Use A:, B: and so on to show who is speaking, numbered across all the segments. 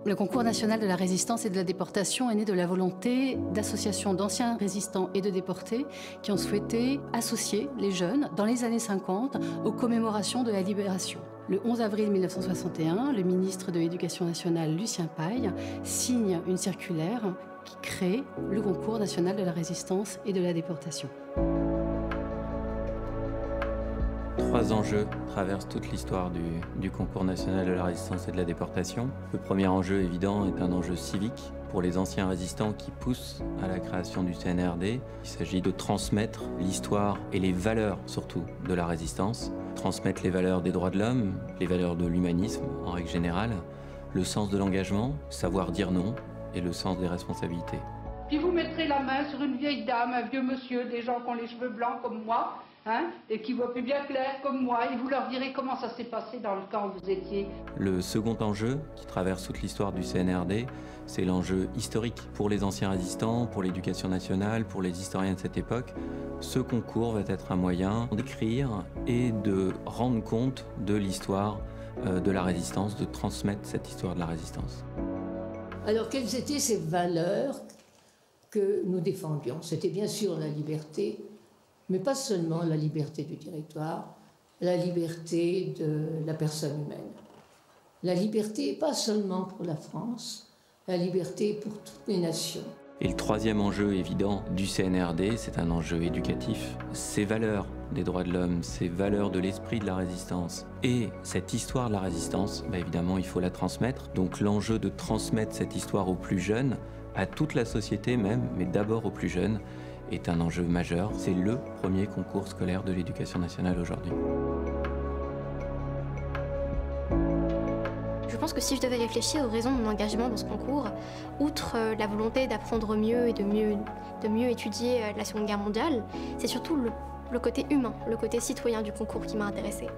A: Le concours national de la résistance et de la déportation est né de la volonté d'associations d'anciens résistants et de déportés qui ont souhaité associer les jeunes, dans les années 50, aux commémorations de la libération. Le 11 avril 1961, le ministre de l'Éducation nationale, Lucien Paille, signe une circulaire qui crée le concours national de la résistance et de la déportation.
B: 3 enjeux traversent toute l'histoire du concours national de la résistance et de la déportation. Le premier enjeu évident est un enjeu civique pour les anciens résistants qui poussent à la création du CNRD. Il s'agit de transmettre l'histoire et les valeurs surtout de la résistance, transmettre les valeurs des droits de l'homme, les valeurs de l'humanisme en règle générale, le sens de l'engagement, savoir dire non et le sens des responsabilités.
C: Puis vous mettrez la main sur une vieille dame, un vieux monsieur, des gens qui ont les cheveux blancs comme moi, et qui voient plus bien clair comme moi, et vous leur direz comment ça s'est passé dans le camp où vous étiez.
B: Le second enjeu qui traverse toute l'histoire du CNRD, c'est l'enjeu historique pour les anciens résistants, pour l'éducation nationale, pour les historiens de cette époque. Ce concours va être un moyen d'écrire et de rendre compte de l'histoire de la résistance, de transmettre cette histoire de la résistance.
D: Alors, quelles étaient ces valeurs que nous défendions? C'était bien sûr la liberté, mais pas seulement la liberté du territoire, la liberté de la personne humaine. La liberté, pas seulement pour la France, la liberté pour toutes les nations.
B: Et le troisième enjeu évident du CNRD, c'est un enjeu éducatif. Ces valeurs des droits de l'homme, ces valeurs de l'esprit de la résistance et cette histoire de la résistance, évidemment, il faut la transmettre. Donc l'enjeu de transmettre cette histoire aux plus jeunes, à toute la société même, mais d'abord aux plus jeunes, est un enjeu majeur. C'est le premier concours scolaire de l'éducation nationale aujourd'hui.
E: Je pense que si je devais réfléchir aux raisons de mon engagement dans ce concours, outre la volonté d'apprendre mieux et de mieux étudier la Seconde Guerre mondiale, c'est surtout le côté humain, le côté citoyen du concours qui m'a intéressée.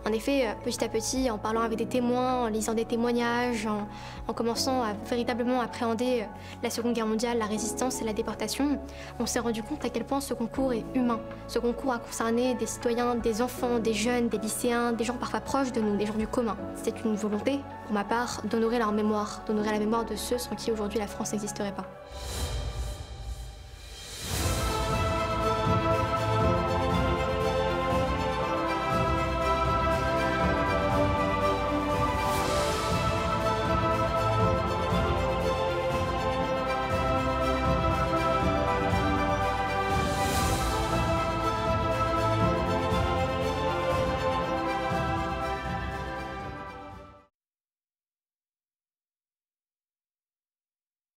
E: En effet, petit à petit, en parlant avec des témoins, en lisant des témoignages, en commençant à véritablement appréhender la Seconde Guerre mondiale, la résistance et la déportation, on s'est rendu compte à quel point ce concours est humain. Ce concours a concerné des citoyens, des enfants, des jeunes, des lycéens, des gens parfois proches de nous, des gens du commun. C'est une volonté, pour ma part, d'honorer leur mémoire, d'honorer la mémoire de ceux sans qui aujourd'hui la France n'existerait pas.